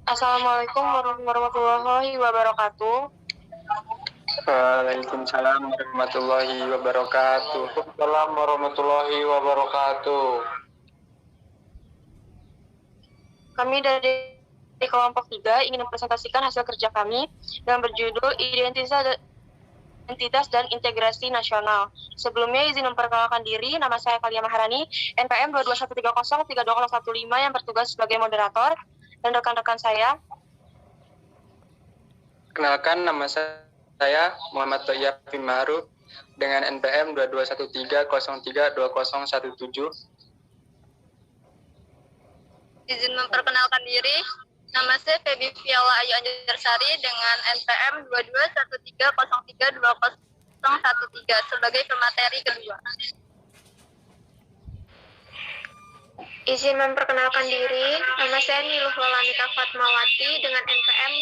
Assalamualaikum warahmatullahi wabarakatuh. Waalaikumsalam warahmatullahi wabarakatuh. Waalaikumsalam warahmatullahi wabarakatuh. Kami dari kelompok 3 ingin mempresentasikan hasil kerja kami yang berjudul Identitas dan Integrasi Nasional. Sebelumnya izin memperkenalkan diri, nama saya Kalia Maharani, NPM 22130320115 yang bertugas sebagai moderator, dan rekan-rekan saya. Kenalkan, nama saya Muhammad Thoyyab Ma'ruf dengan NPM 2213032017. Izin memperkenalkan diri, nama saya Febi Fiala Ayu Anjarsari dengan NPM 2213032013 sebagai pemateri kedua. Izin memperkenalkan diri, nama saya Niluh Lolamita Fatmawati dengan NPM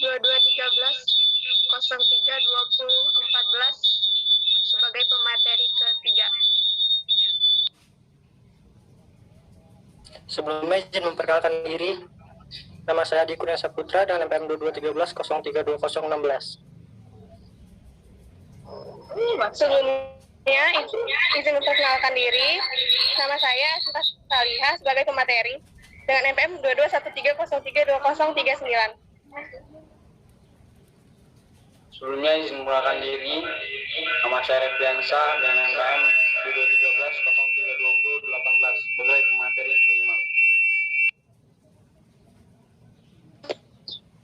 2213032014 sebagai pemateri ketiga. Sebelumnya izin memperkenalkan diri, nama saya Adi Kurnia Saputra dengan NPM 2213032016. Sebelumnya izin memperkenalkan diri, nama saya Sinta Saliha sebagai pemateri dengan NPM 2213032039. Sebelumnya izin memperkenalkan diri, nama saya Refdiansa dengan NPM 2213032018 sebagai pemateri kelima.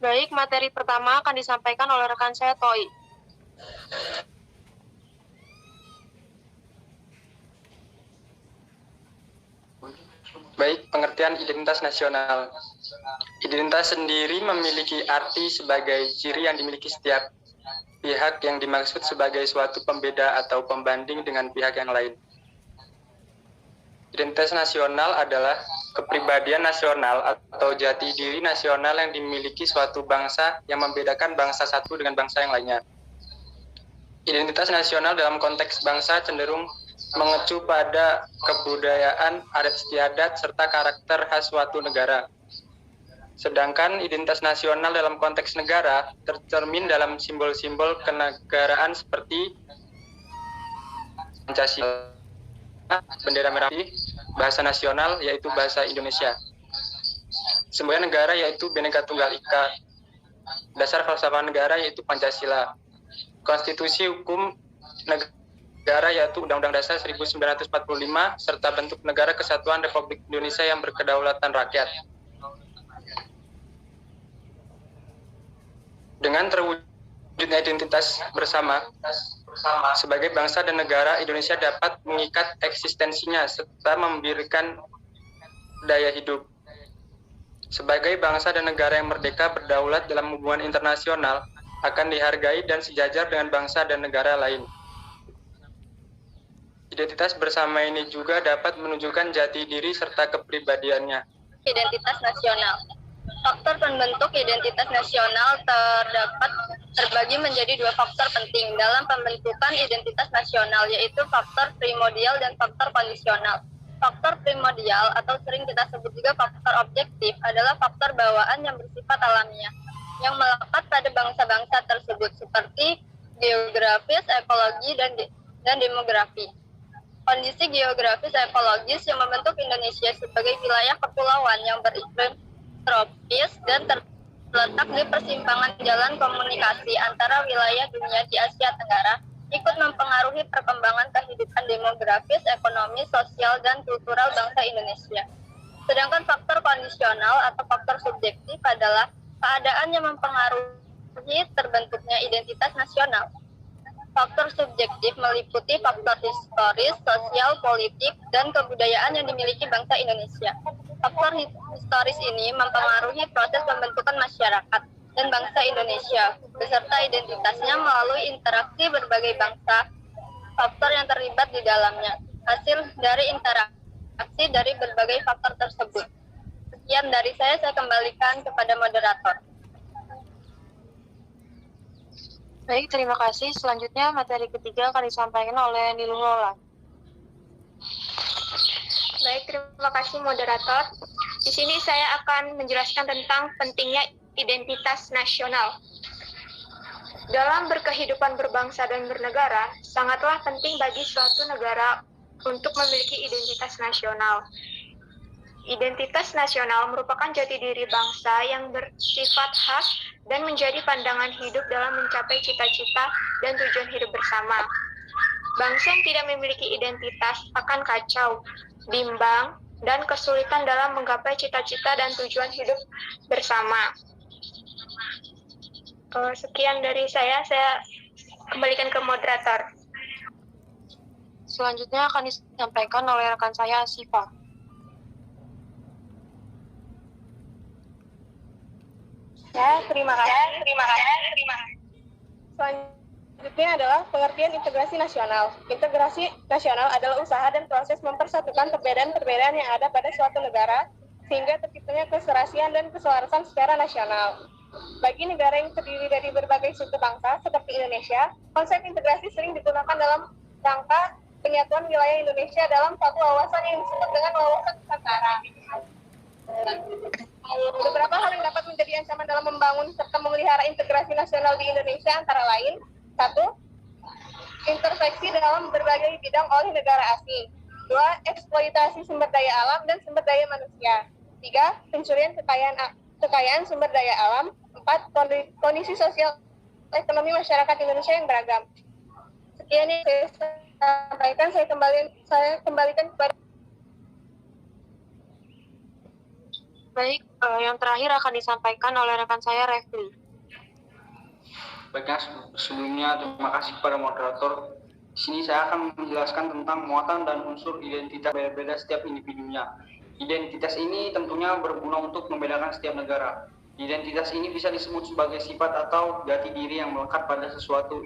Baik, materi pertama akan disampaikan oleh rekan saya Toi. Baik, pengertian identitas nasional. Identitas sendiri memiliki arti sebagai ciri yang dimiliki setiap pihak yang dimaksud sebagai suatu pembeda atau pembanding dengan pihak yang lain. Identitas nasional adalah kepribadian nasional atau jati diri nasional yang dimiliki suatu bangsa yang membedakan bangsa satu dengan bangsa yang lainnya. Identitas nasional dalam konteks bangsa cenderung mengecu pada kebudayaan, adat istiadat, serta karakter khas suatu negara. Sedangkan identitas nasional dalam konteks negara tercermin dalam simbol-simbol kenegaraan seperti Pancasila, bendera merah putih, bahasa nasional yaitu bahasa Indonesia, semboyan negara yaitu Bhinneka Tunggal Ika, dasar falsafah negara yaitu Pancasila, konstitusi hukum negara yaitu Undang-Undang Dasar 1945, serta bentuk negara kesatuan Republik Indonesia yang berkedaulatan rakyat. Dengan terwujudnya identitas bersama sebagai bangsa dan negara, Indonesia dapat mengikat eksistensinya serta memberikan daya hidup. Sebagai bangsa dan negara yang merdeka berdaulat dalam hubungan internasional, akan dihargai dan sejajar dengan bangsa dan negara lain. Identitas bersama ini juga dapat menunjukkan jati diri serta kepribadiannya. Identitas nasional. Faktor pembentuk identitas nasional terbagi menjadi dua faktor penting dalam pembentukan identitas nasional, yaitu faktor primordial dan faktor kondisional. Faktor primordial atau sering kita sebut juga faktor objektif adalah faktor bawaan yang bersifat alamiah, yang melekat pada bangsa-bangsa tersebut seperti geografis, ekologi, dan demografi. Kondisi geografis ekologis yang membentuk Indonesia sebagai wilayah kepulauan yang beriklim tropis dan terletak di persimpangan jalan komunikasi antara wilayah dunia di Asia Tenggara, ikut mempengaruhi perkembangan kehidupan demografis, ekonomi, sosial, dan kultural bangsa Indonesia. Sedangkan faktor kondisional atau faktor subjektif adalah keadaan yang mempengaruhi terbentuknya identitas nasional. Faktor subjektif meliputi faktor historis, sosial, politik, dan kebudayaan yang dimiliki bangsa Indonesia. Faktor historis ini mempengaruhi proses pembentukan masyarakat dan bangsa Indonesia, beserta identitasnya melalui interaksi berbagai bangsa, faktor yang terlibat di dalamnya, hasil dari interaksi dari berbagai faktor tersebut. Sekian dari saya kembalikan kepada moderator. Baik, terima kasih. Selanjutnya materi ketiga akan disampaikan oleh Niluh Lola. Baik, terima kasih moderator. Di sini saya akan menjelaskan tentang pentingnya identitas nasional. Dalam berkehidupan berbangsa dan bernegara, sangatlah penting bagi suatu negara untuk memiliki identitas nasional. Identitas nasional merupakan jati diri bangsa yang bersifat khas dan menjadi pandangan hidup dalam mencapai cita-cita dan tujuan hidup bersama. Bangsa yang tidak memiliki identitas akan kacau, bimbang, dan kesulitan dalam menggapai cita-cita dan tujuan hidup bersama. Sekian dari saya kembalikan ke moderator. Selanjutnya akan disampaikan oleh rekan saya, Siva. Terima kasih. Selanjutnya adalah pengertian integrasi nasional. Integrasi nasional adalah usaha dan proses mempersatukan perbedaan-perbedaan yang ada pada suatu negara sehingga terciptanya keserasian dan keselarasan secara nasional. Bagi negara yang terdiri dari berbagai suku bangsa seperti Indonesia, konsep integrasi sering digunakan dalam rangka penyatuan wilayah Indonesia dalam satu wawasan yang disebut dengan wawasan Nusantara. Beberapa hal yang dapat menjadi ancaman dalam membangun serta memelihara integrasi nasional di Indonesia antara lain: 1. Intervensi dalam berbagai bidang oleh negara asing. 2. Eksploitasi sumber daya alam dan sumber daya manusia. 3. Pencurian kekayaan sumber daya alam. 4. Kondisi sosial ekonomi masyarakat Indonesia yang beragam. Sekian yang saya sampaikan, saya kembalikan kepada. Baik, yang terakhir akan disampaikan oleh rekan saya, Refli. Baiknya, sebelumnya terima kasih kepada moderator. Di sini saya akan menjelaskan tentang muatan dan unsur identitas berbeda setiap individunya. Identitas ini tentunya berguna untuk membedakan setiap negara. Identitas ini bisa disebut sebagai sifat atau jati diri yang melekat pada sesuatu.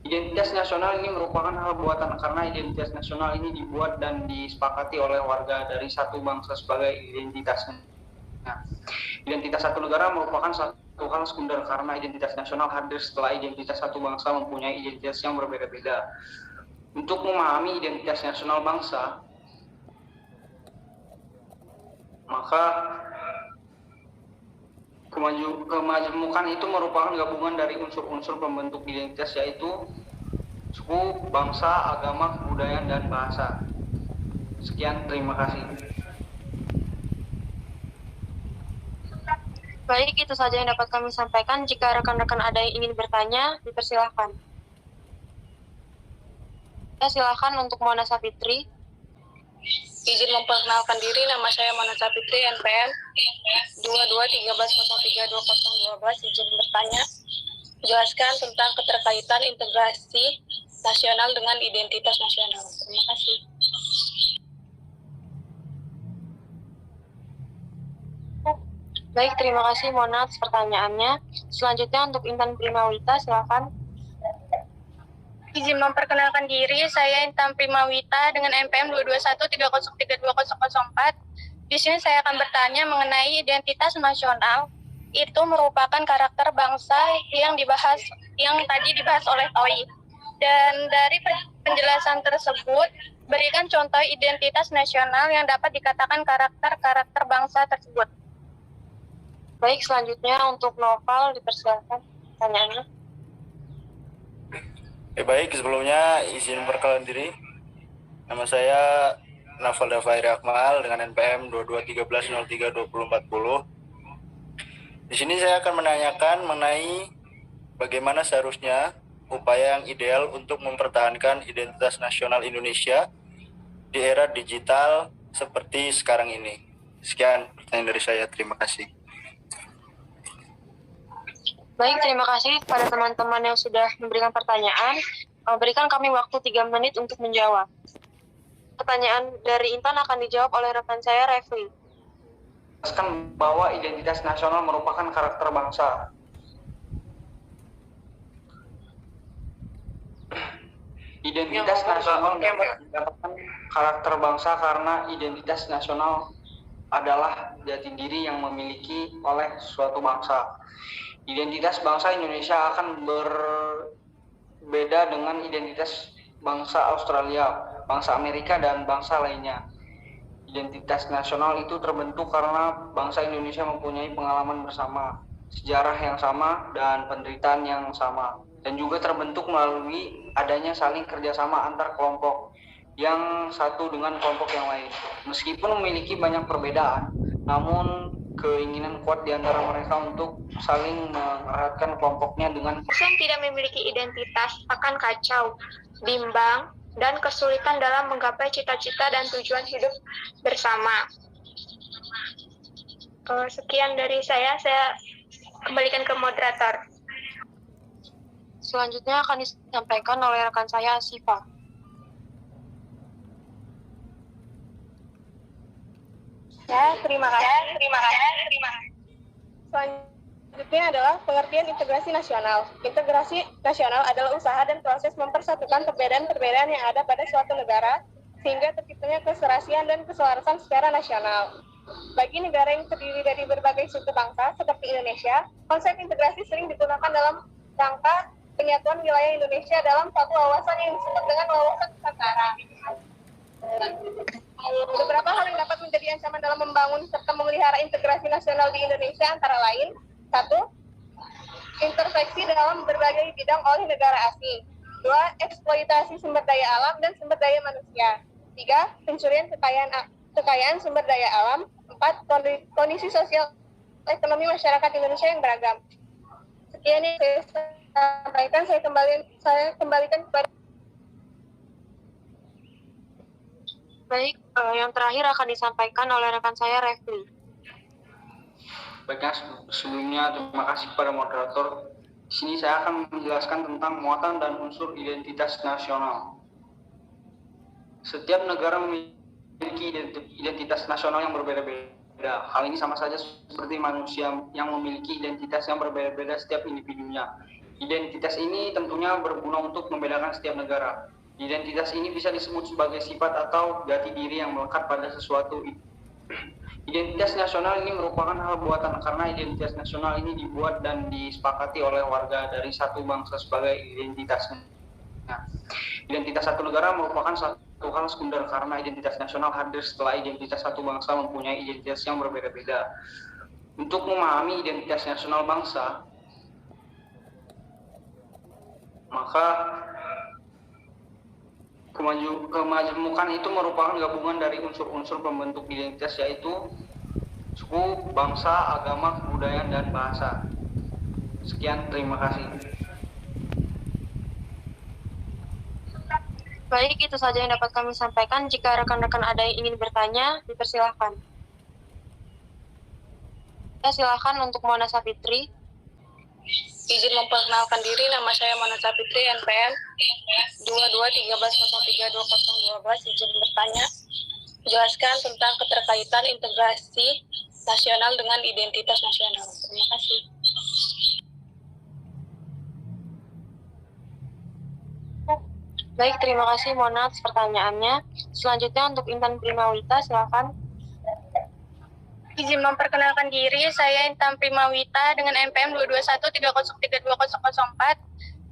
Identitas nasional ini merupakan hal buatan karena identitas nasional ini dibuat dan disepakati oleh warga dari satu bangsa sebagai identitasnya. Nah, identitas satu negara merupakan satu hal sekunder karena identitas nasional hadir setelah identitas satu bangsa mempunyai identitas yang berbeda-beda. Untuk memahami identitas nasional bangsa, maka kemajemukan itu merupakan gabungan dari unsur-unsur pembentuk identitas, yaitu suku, bangsa, agama, kebudayaan, dan bahasa. Sekian, terima kasih. Baik, itu saja yang dapat kami sampaikan. Jika rekan-rekan ada yang ingin bertanya, dipersilahkan. Ya, silakan untuk Mona Sapitri. Izin memperkenalkan diri, nama saya Mona Sapitri, NPM 2213032012. Izin bertanya, jelaskan tentang keterkaitan integrasi nasional dengan identitas nasional. Terima kasih. Baik, terima kasih Mona atas pertanyaannya. Selanjutnya untuk Intan Primawita, silakan. Izin memperkenalkan diri, saya Intan Primawita dengan NPM 22130320004. Di sini saya akan bertanya mengenai identitas nasional. Itu merupakan karakter bangsa yang tadi dibahas oleh Toi. Dan dari penjelasan tersebut, berikan contoh identitas nasional yang dapat dikatakan karakter bangsa tersebut. Baik, selanjutnya untuk Noval, dipersilakan pertanyaannya. Baik, sebelumnya izin memperkenalkan diri. Nama saya Noval Dafairi Akmal dengan NPM 2213032040. Di sini saya akan menanyakan mengenai bagaimana seharusnya upaya yang ideal untuk mempertahankan identitas nasional Indonesia di era digital seperti sekarang ini. Sekian pertanyaan dari saya, terima kasih. Baik, terima kasih kepada teman-teman yang sudah memberikan pertanyaan. Berikan kami waktu 3 menit untuk menjawab. Pertanyaan dari Intan akan dijawab oleh rekan saya, Refli. Jelaskan bahwa identitas nasional merupakan karakter bangsa. Identitas nasional mendapatkan karakter bangsa karena identitas nasional adalah jati diri yang memiliki oleh suatu bangsa. Identitas bangsa Indonesia akan berbeda dengan identitas bangsa Australia, bangsa Amerika, dan bangsa lainnya. identitas nasional itu terbentuk karena bangsa Indonesia mempunyai pengalaman bersama, sejarah yang sama, dan penderitaan yang sama. Dan juga terbentuk melalui adanya saling kerjasama antar kelompok yang satu dengan kelompok yang lain. Meskipun memiliki banyak perbedaan, namun keinginan kuat di antara mereka untuk saling mengeratkan kelompoknya dengan Yang tidak memiliki identitas akan kacau, bimbang, dan kesulitan dalam menggapai cita-cita dan tujuan hidup bersama. Sekian dari saya kembalikan ke moderator. Selanjutnya akan disampaikan oleh rekan saya, Siva. Ya, terima kasih. Selanjutnya adalah pengertian integrasi nasional. Integrasi nasional adalah usaha dan proses mempersatukan perbedaan-perbedaan yang ada pada suatu negara sehingga terciptanya keserasian dan keselarasan secara nasional. Bagi negara yang terdiri dari berbagai suku bangsa seperti Indonesia, konsep integrasi sering digunakan dalam rangka penyatuan wilayah Indonesia dalam satu wawasan yang disebut dengan wawasan Nusantara. Beberapa hal yang dapat menjadi ancaman dalam membangun serta memelihara integrasi nasional di Indonesia antara lain: 1. Intervensi dalam berbagai bidang oleh negara asing. 2. Eksploitasi sumber daya alam dan sumber daya manusia. 3. Pencurian kekayaan sumber daya alam. 4. Kondisi sosial ekonomi masyarakat Indonesia yang beragam. Sekian yang saya sampaikan, saya kembalikan kepada. Baik, yang terakhir akan disampaikan oleh rekan saya, Refli. Baiknya, sebelumnya terima kasih kepada moderator. Di sini saya akan menjelaskan tentang muatan dan unsur identitas nasional. Setiap negara memiliki identitas nasional yang berbeda-beda. Hal ini sama saja seperti manusia yang memiliki identitas yang berbeda-beda setiap individunya. Identitas ini tentunya berguna untuk membedakan setiap negara. Identitas ini bisa disebut sebagai sifat atau jati diri yang melekat pada sesuatu. Identitas nasional ini merupakan hal buatan karena identitas nasional ini dibuat dan disepakati oleh warga dari satu bangsa sebagai identitasnya. Nah, identitas satu negara merupakan satu hal sekunder karena identitas nasional hadir setelah identitas satu bangsa mempunyai identitas yang berbeda-beda. Untuk memahami identitas nasional bangsa, maka kemajemukan itu merupakan gabungan dari unsur-unsur pembentuk identitas, yaitu suku, bangsa, agama, kebudayaan, dan bahasa. Sekian, terima kasih. Baik, itu saja yang dapat kami sampaikan. Jika rekan-rekan ada yang ingin bertanya, dipersilahkan. Silakan untuk Mona Sapitri. Izin memperkenalkan diri, nama saya Mona Sapitri, NPM 2213032012. Izin bertanya, jelaskan tentang keterkaitan integrasi nasional dengan identitas nasional. Terima kasih. Baik, terima kasih Mona atas pertanyaannya. Selanjutnya untuk Intan Primawita, silakan. Izin memperkenalkan diri, saya Intan Primawita dengan NPM 22130320004.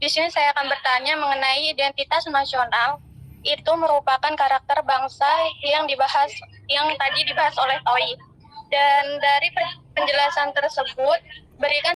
Di sini saya akan bertanya mengenai identitas nasional. Itu merupakan karakter bangsa yang tadi dibahas oleh Toi. Dan dari penjelasan tersebut, berikan